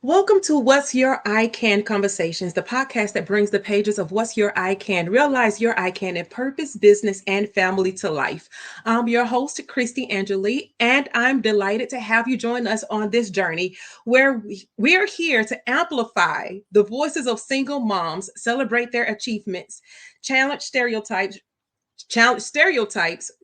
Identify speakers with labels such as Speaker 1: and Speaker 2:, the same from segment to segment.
Speaker 1: Welcome to What's Your I Can Conversations, the podcast that brings the pages of What's Your I Can. Realize your I Can in purpose, business, and family to life. I'm your host, Kristy Angelee, and I'm delighted to have you join us on this journey where we are here to amplify the voices of single moms, celebrate their achievements, challenge stereotypes,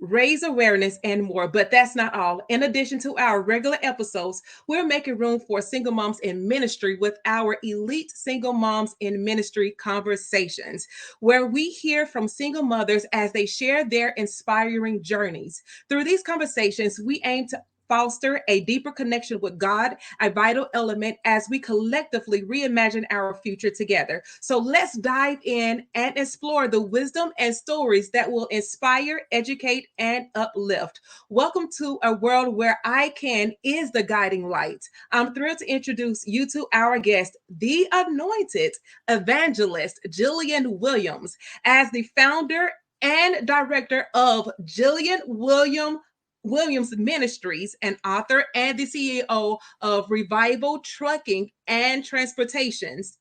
Speaker 1: raise awareness, and more. But that's not all. In addition to our regular episodes, we're making room for single moms in ministry with our elite single moms in ministry conversations, where we hear from single mothers as they share their inspiring journeys. Through these conversations, we aim to foster a deeper connection with God, a vital element as we collectively reimagine our future together. So let's dive in and explore the wisdom and stories that will inspire, educate, and uplift. Welcome to a world where I Can is the guiding light. I'm thrilled to introduce you to our guest, the anointed evangelist, Jillian Williams, as the founder and director of Williams Ministries, an author and the CEO of Revival Trucking and Transportations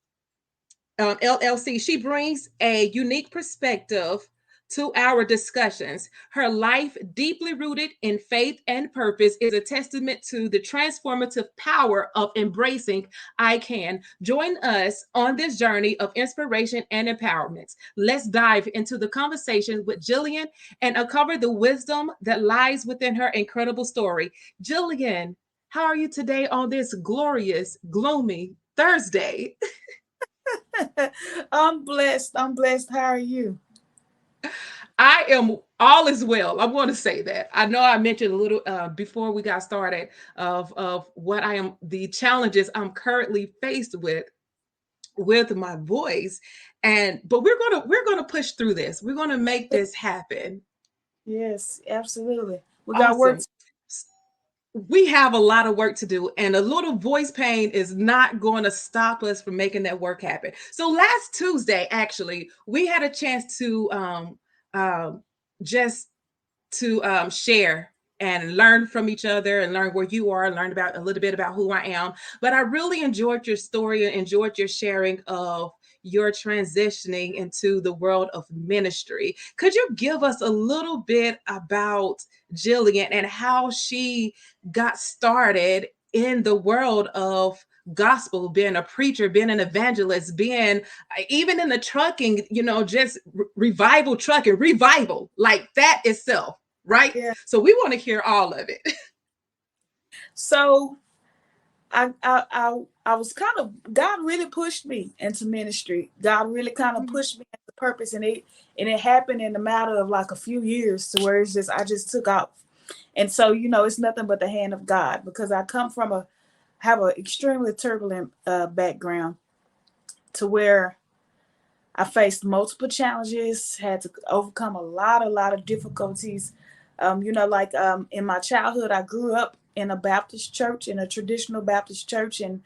Speaker 1: LLC. She brings a unique perspective to our discussions. Her life, deeply rooted in faith and purpose, is a testament to the transformative power of embracing I Can. Join us on this journey of inspiration and empowerment. Let's dive into the conversation with Jillian and uncover the wisdom that lies within her incredible story. Jillian, how are you today on this glorious, gloomy Thursday?
Speaker 2: I'm blessed. I'm blessed. How are you?
Speaker 1: I am all is well. I want to say that. I know I mentioned a little before we got started of what I am the challenges I'm currently faced with my voice, and but we're gonna push through this. We're gonna make this happen.
Speaker 2: Yes, absolutely. We got work.
Speaker 1: Awesome. We have a lot of work to do, and a little voice pain is not going to stop us from making that work happen. So last Tuesday, actually, we had a chance to um, just to share and learn from each other and learn where you are, learn about a little bit about who I am. But I really enjoyed your story and enjoyed your sharing of your transitioning into the world of ministry. Could you give us a little bit about Jillian and how she got started in the world of gospel, being a preacher, being an evangelist, being even in the trucking, just revival trucking, revival like that itself, right?
Speaker 2: Yeah.
Speaker 1: So we want to hear all of it.
Speaker 2: So I was kind of, God really pushed me into ministry. God really kind of pushed me into purpose, and it happened in a matter of like a few years to where I just took off. And so it's nothing but the hand of God, because I come from have an extremely turbulent background, to where I faced multiple challenges, had to overcome a lot of difficulties. In my childhood, I grew up in a Baptist church, in a traditional Baptist church in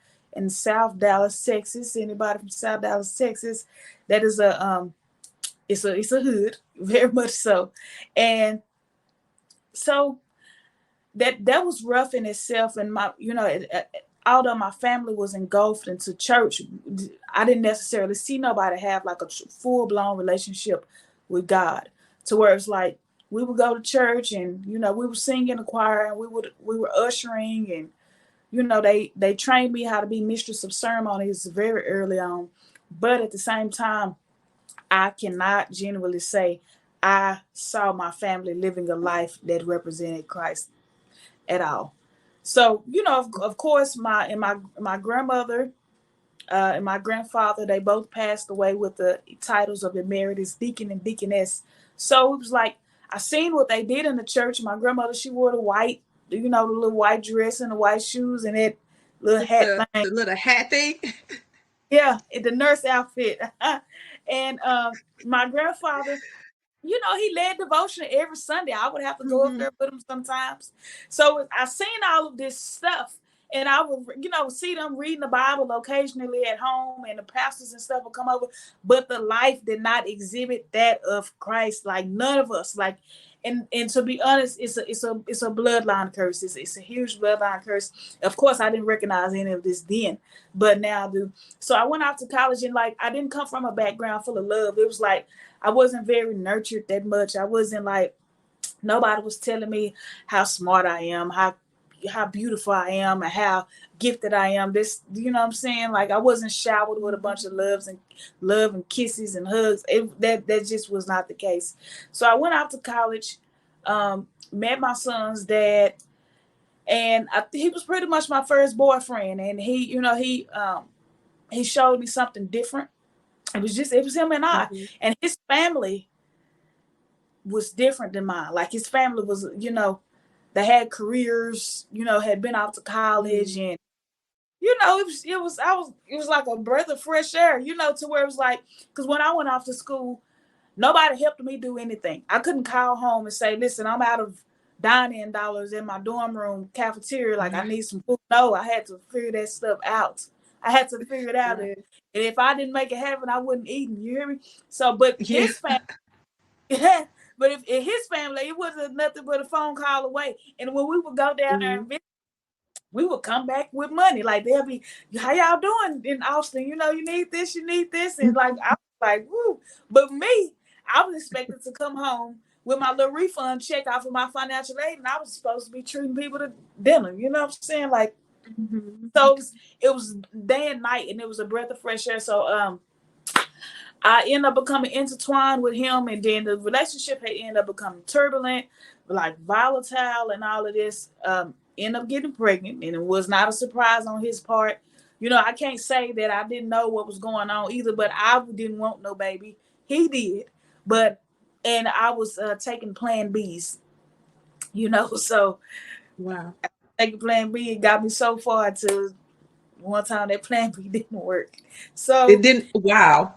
Speaker 2: South Dallas, Texas. Anybody from South Dallas, Texas? That is it's a hood, very much so. And so that was rough in itself. And although my family was engulfed into church, I didn't necessarily see nobody have like a full-blown relationship with God, to where it's like we would go to church, and we were singing in the choir, and we were ushering, and they trained me how to be mistress of ceremonies very early on. But at the same time, I cannot genuinely say I saw my family living a life that represented Christ at all. So, of course, my grandmother and my grandfather, they both passed away with the titles of emeritus deacon and deaconess. So it was like, I seen what they did in the church. My grandmother, she wore the white, the little white dress and the white shoes and that little hat thing.
Speaker 1: The little hat thing.
Speaker 2: Yeah, the nurse outfit. And my grandfather, he led devotion every Sunday. I would have to go up
Speaker 1: Mm-hmm.
Speaker 2: there with him sometimes. So I seen all of this stuff, and I would, see them reading the Bible occasionally at home, and the pastors and stuff would come over, but the life did not exhibit that of Christ, like none of us, like. and to be honest, it's a bloodline curse. It's a huge bloodline curse. Of course, I didn't recognize any of this then, but now I do. So I went off to college, and like I didn't come from a background full of love. It was like I wasn't very nurtured that much. I wasn't like, nobody was telling me how smart I am, how beautiful I am, and how gifted I am. This, you know what I'm saying? Like I wasn't showered with a bunch of love and kisses and hugs. That just was not the case. So I went out to college, met my son's dad, and he was pretty much my first boyfriend. And he showed me something different. It was him and I,
Speaker 1: Mhm.
Speaker 2: and his family was different than mine. Like his family was, they had careers, had been out to college, and it was like a breath of fresh air, to where it was like, because when I went off to school, nobody helped me do anything. I couldn't call home and say, listen, I'm out of dining dollars in my dorm room cafeteria, like I need some food. No, I had to figure that stuff out. I had to figure it out.
Speaker 1: Right.
Speaker 2: And if I didn't make it happen, I wouldn't eat. You hear me? So, but
Speaker 1: Yeah.
Speaker 2: his family, yeah, but if in his family, it wasn't nothing but a phone call away. And when we would go down there and
Speaker 1: Mhm.
Speaker 2: visit, we would come back with money. Like they'll be, how y'all doing in Austin? You need this, you need this. And like I was like, woo. But me, I was expected to come home with my little refund check off of my financial aid, and I was supposed to be treating people to dinner. You know what I'm saying? Like,
Speaker 1: Mhm.
Speaker 2: so it was day and night, and it was a breath of fresh air. So I ended up becoming intertwined with him, and then the relationship had ended up becoming turbulent, like volatile, and all of this. Ended up getting pregnant, and it was not a surprise on his part. I can't say that I didn't know what was going on either, but I didn't want no baby. He did, but and I was taking Plan Bs. So
Speaker 1: Wow.
Speaker 2: taking Plan B, it got me so far to one time that Plan B didn't work. So
Speaker 1: It didn't. Wow.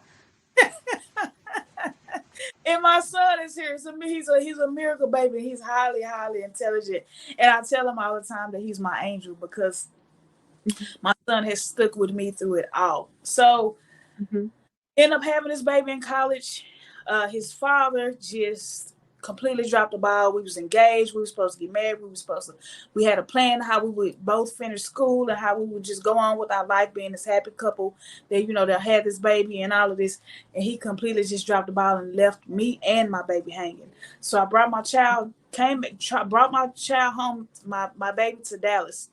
Speaker 2: and my son is here. So he's a miracle baby. He's highly, highly intelligent. And I tell him all the time that he's my angel because my son has stuck with me through it all. So
Speaker 1: Mhm.
Speaker 2: end up having this baby in college. His father just completely dropped the ball. We was engaged. We were supposed to get married. We had a plan how we would both finish school and how we would just go on with our life being this happy couple that had this baby and all of this. And he completely just dropped the ball and left me and my baby hanging. So I brought my child home, my baby to Dallas.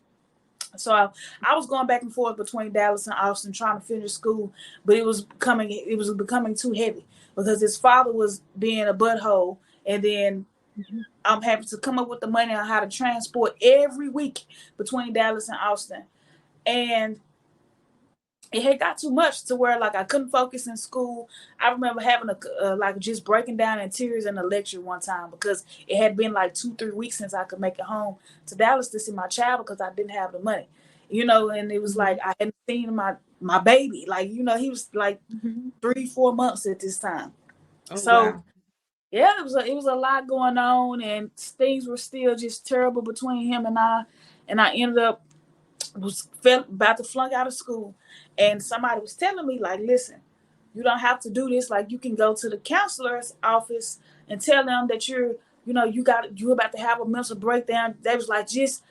Speaker 2: So I was going back and forth between Dallas and Austin trying to finish school, but it was becoming too heavy because his father was being a butthole, and then
Speaker 1: Mhm.
Speaker 2: I'm having to come up with the money on how to transport every week between Dallas and Austin, and it had got too much to where like I couldn't focus in school. I remember having like just breaking down in tears in a lecture one time because it had been like 2-3 weeks since I could make it home to Dallas to see my child because I didn't have the money, and it was like
Speaker 1: Mhm.
Speaker 2: I hadn't seen my baby, like he was like
Speaker 1: Mhm.
Speaker 2: 3-4 months at this time.
Speaker 1: Oh
Speaker 2: So
Speaker 1: wow.
Speaker 2: yeah, it was a lot going on, and things were still just terrible between him and I ended up was felt about to flunk out of school, and somebody was telling me like, listen, you don't have to do this. Like you can go to the counselor's office and tell them that you're about to have a mental breakdown. They was like, just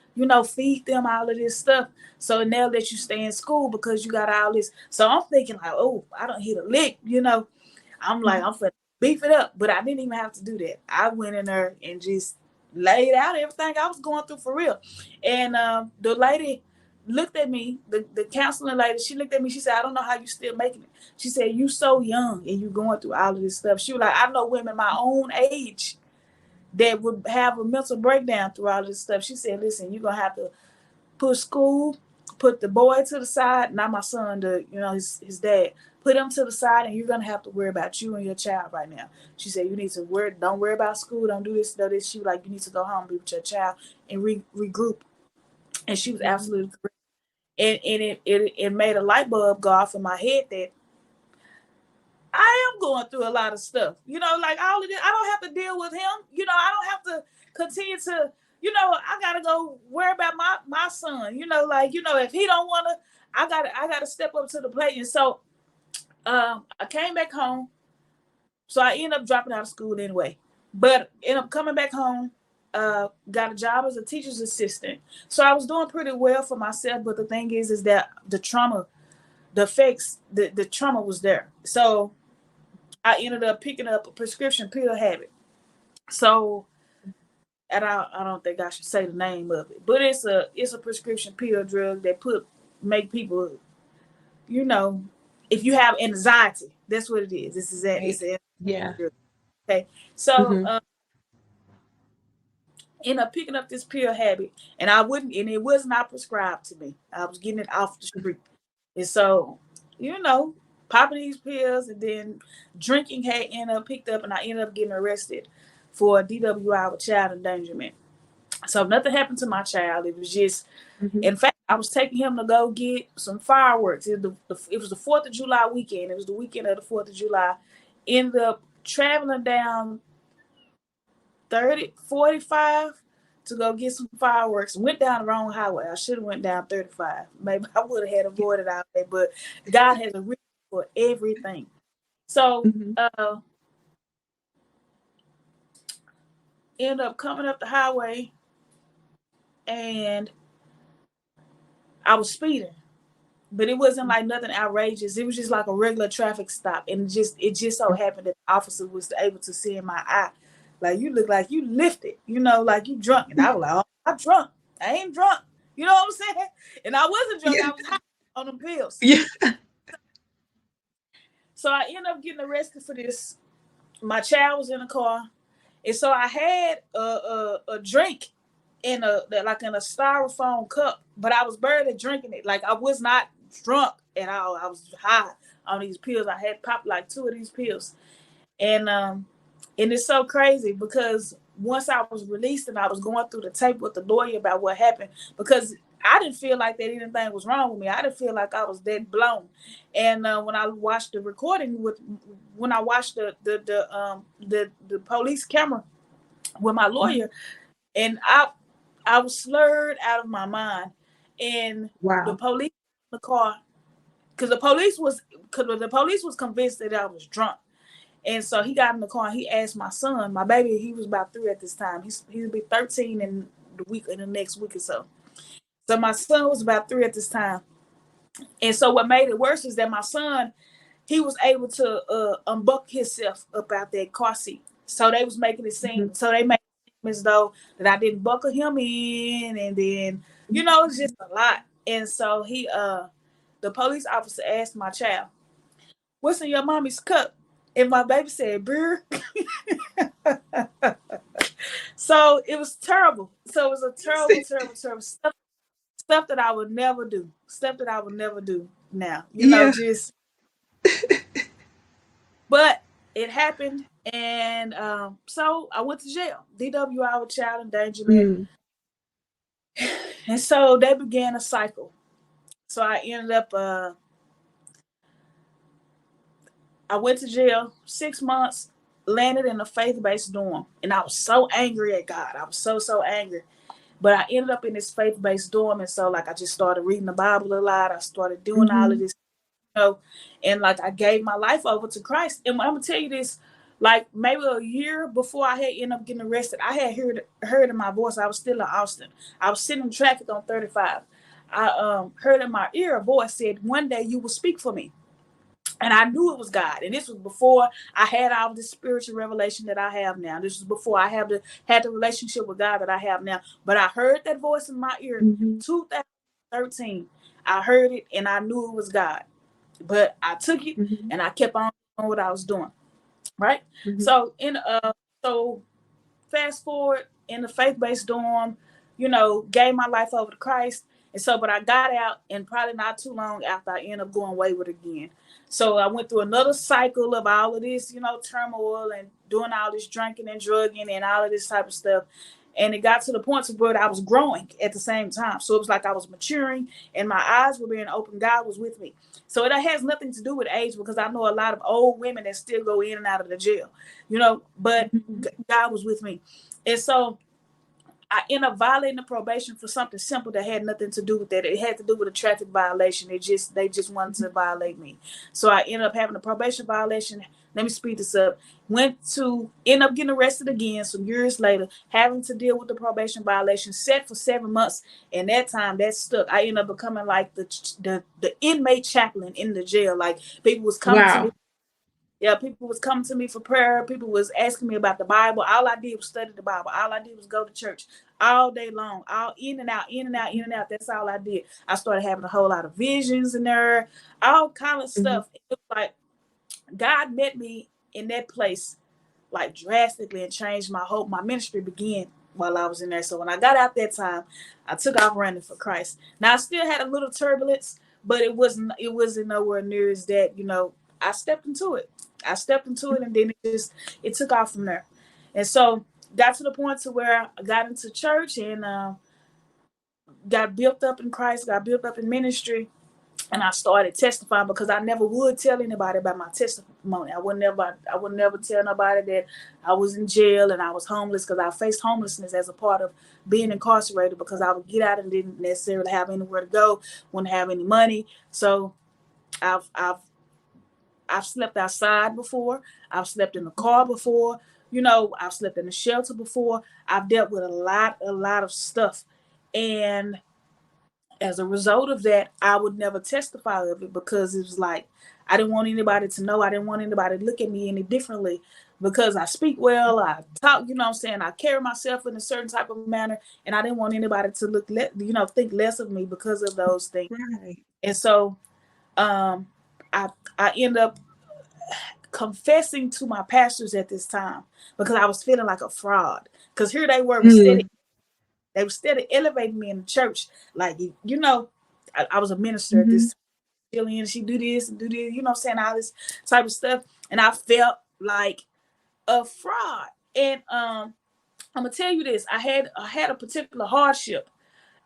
Speaker 2: feed them all of this stuff so they'll let you stay in school because you got all this. So I'm thinking like, oh, I don't hit a lick. I'm like,
Speaker 1: Mhm.
Speaker 2: I'm finna beef it up, but I didn't even have to do that. I went in there and just laid out everything I was going through for real. And the lady looked at me, the counseling lady, she looked at me, she said, I don't know how you still making it. She said, you so young and you going through all of this stuff. She was like, I know women my own age that would have a mental breakdown through all this stuff. She said, listen, you're gonna have to put school, put the boy to the side, not my son, his dad. Put him to the side, and you're gonna have to worry about you and your child right now. She said, you need to don't worry about school, don't do this, do this. She was like, you need to go home, be with your child, and regroup. And she was
Speaker 1: Mhm.
Speaker 2: absolutely correct. And it made a light bulb go off in my head that I am going through a lot of stuff. Like all of this, I don't have to deal with him. I don't have to continue to, I gotta go worry about my son. If he don't wanna, I gotta step up to the plate. And so I came back home. So I ended up dropping out of school anyway. But ended up coming back home, got a job as a teacher's assistant. So I was doing pretty well for myself. But the thing is that the trauma, the effects, the trauma was there. So I ended up picking up a prescription pill habit. So, and I don't think I should say the name of it, but it's a prescription pill drug that make people, you know, if you have anxiety, that's what it is. This is that. It's an
Speaker 1: Yeah.
Speaker 2: drug. Okay. So end up picking up this pill habit, and it was not prescribed to me. I was getting it off the street, and so, popping these pills and then drinking had ended up picked up, and I ended up getting arrested for DWI with child endangerment. So nothing happened to my child. It was just, in fact, I was taking him to go get some fireworks. It was the 4th of July weekend. It was the weekend of the 4th of July. Ended up traveling down 45 to go get some fireworks. Went down the wrong highway. I should have went down 35. Maybe I would have had avoided out there, but God has a reason for everything. So end up coming up the highway, and I was speeding, but it wasn't like nothing outrageous. It was just like a regular traffic stop, and it just so happened that the officer was able to see in my eye, like, you look like you lifted, like you drunk. And I was like, oh, I'm drunk. I ain't drunk. You know what I'm saying? And I wasn't drunk. I was high on them pills.
Speaker 1: Yeah.
Speaker 2: So I ended up getting arrested for this. My child was in the car, and so I had a drink in a styrofoam cup, but I was barely drinking it. Like, I was not drunk at all. I was high on these pills. I had popped like 2 of these pills, and it's so crazy because once I was released and I was going through the tape with the lawyer about what happened, because I didn't feel like that anything was wrong with me. I didn't feel like I was dead blown. And when I watched the recording when I watched the police camera with my lawyer, and I was slurred out of my mind. And the police in the car, because the police was convinced that I was drunk. And so he got in the car and he asked my son, my baby, he was about 3 at this time. He'll be 13 in the next week or so. So my son was about 3 at this time. And so what made it worse is that my son, he was able to unbuckle himself up out that car seat. So they was making it seem, so they made it seem as though that I didn't buckle him in, and then, it's just a lot. And so the police officer asked my child, "What's in your mommy's cup?" And my baby said, "Beer." So it was terrible. So it was a terrible stuff that I would never do. Stuff that I would never do now. Just. But it happened, and so I went to jail. DWI with child endangerment. And so they began a cycle. So I ended up, I went to jail 6 months, landed in a faith-based dorm. And I was so angry at God. I was so angry. But I ended up in this faith-based dorm. And so, like, I just started reading the Bible a lot. I started doing all of this, and like, I gave my life over to Christ. And I'm going to tell you this, like, maybe a year before I had ended up getting arrested, I had heard in my voice. I was still in Austin. I was sitting in traffic on 35. I heard in my ear a voice said, "One day you will speak for me." And I knew it was God. And this was before I had all this spiritual revelation that I have now. This was before I had the relationship with God that I have now. But I heard that voice in my ear, 2013. I heard it and I knew it was God. But I took it and I kept on doing what I was doing. Right? So so fast forward in the faith-based dorm, gave my life over to Christ. And so, but I got out, and probably not too long after, I ended up going wayward again. So I went through another cycle of all of this, turmoil and doing all this drinking and drugging and all of this type of stuff. And it got to the point where I was growing at the same time. So it was like I was maturing and my eyes were being opened. God was with me. So it has nothing to do with age, because I know a lot of old women that still go in and out of the jail, but God was with me. And so I ended up violating the probation for something simple that had nothing to do with that. It had to do with a traffic violation. They just wanted to violate me. So I ended up having a probation violation. Let me speed this up. End up getting arrested again some years later, having to deal with the probation violation, set for 7 months. And that time that stuck. I ended up becoming like the inmate chaplain in the jail. Like people was coming to me. Yeah, people was coming to me for prayer. People was asking me about the Bible. All I did was study the Bible. All I did was go to church all day long, all in and out, in and out, in and out. That's all I did. I started having a whole lot of visions in there, all kind of stuff. It was like God met me in that place, like drastically, and changed my hope. My ministry began while I was in there. So when I got out that time, I took off running for Christ. Now I still had a little turbulence, but it wasn't nowhere near as that. I stepped into it. And then it took off from there. And so got to the point to where I got into church and got built up in Christ, got built up in ministry. And I started testifying because I never would tell anybody about my testimony. I would never tell nobody that I was in jail and I was homeless, because I faced homelessness as a part of being incarcerated, because I would get out and didn't necessarily have anywhere to go, wouldn't have any money. So I've slept outside before. I've slept in the car before. I've slept in the shelter before. I've dealt with a lot of stuff. And as a result of that, I would never testify of it, because it was like, I didn't want anybody to know. I didn't want anybody to look at me any differently, because I speak well, I talk, I carry myself in a certain type of manner. And I didn't want anybody to think less of me because of those things.
Speaker 1: Right.
Speaker 2: And so, I end up confessing to my pastors at this time, because I was feeling like a fraud. Because here they were, they were steady elevating me in the church. Like, I was a minister at this time. Jillian, she do this and do this, all this type of stuff. And I felt like a fraud. And I'm gonna tell you this: I had a particular hardship,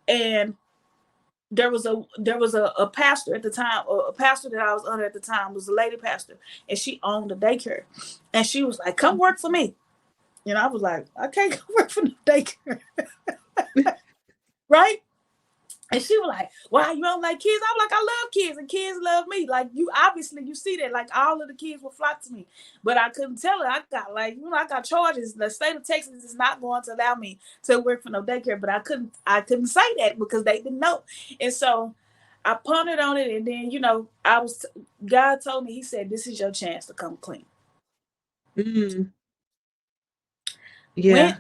Speaker 2: and there was a pastor at the time, or a pastor that I was under at the time was a lady pastor, and she owned a daycare, and she was like, "Come work for me." I was like, "I can't come work for the daycare." Right? And she was like, "Why, you don't like kids?" I'm like, "I love kids, and kids love me." Like, you see that, like, all of the kids will flock to me. But I couldn't tell her. I got charges. The state of Texas is not going to allow me to work for no daycare. But I couldn't say that because they didn't know. And so I pondered on it, and then, God told me, he said, "This is your chance to come clean."
Speaker 1: Yeah.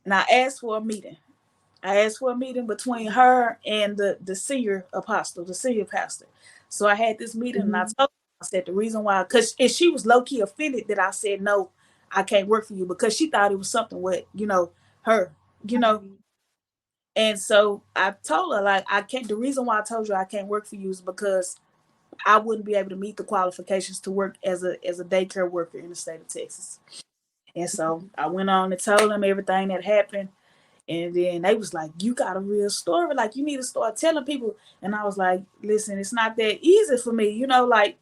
Speaker 2: And I asked for a meeting. I asked for a meeting between her and the senior apostle, the senior pastor. So I had this meeting, and I told her, I said, the reason why, because she was low-key offended that I said, "No, I can't work for you," because she thought it was something with, her, And so I told her, like, the reason why I told you I can't work for you is because I wouldn't be able to meet the qualifications to work as a daycare worker in the state of Texas. And so I went on and told them everything that happened. And then they was like, "You got a real story. Like, you need to start telling people." And I was like, "Listen, it's not that easy for me. I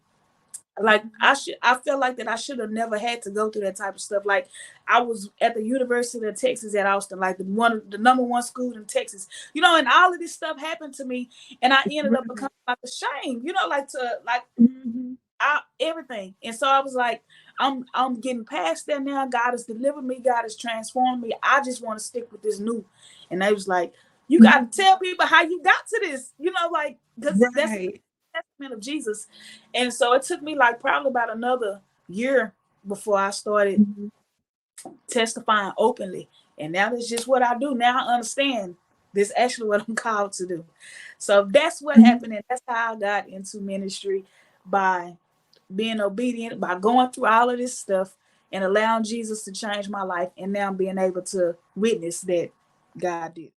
Speaker 2: felt like that I should have never had to go through that type of stuff. Like, I was at the University of Texas at Austin, like the number one school in Texas, and all of this stuff happened to me. And I ended up becoming like ashamed, everything. And so I was like, I'm getting past that now. God has delivered me. God has transformed me. I just want to stick with this new. And they was like, "You got to tell people how you got to this, because that's the testament of Jesus." And so it took me like probably about another year before I started testifying openly. And now that's just what I do. Now I understand this is actually what I'm called to do. So that's what happened. And that's how I got into ministry, by being obedient, by going through all of this stuff and allowing Jesus to change my life, and now being able to witness that God did.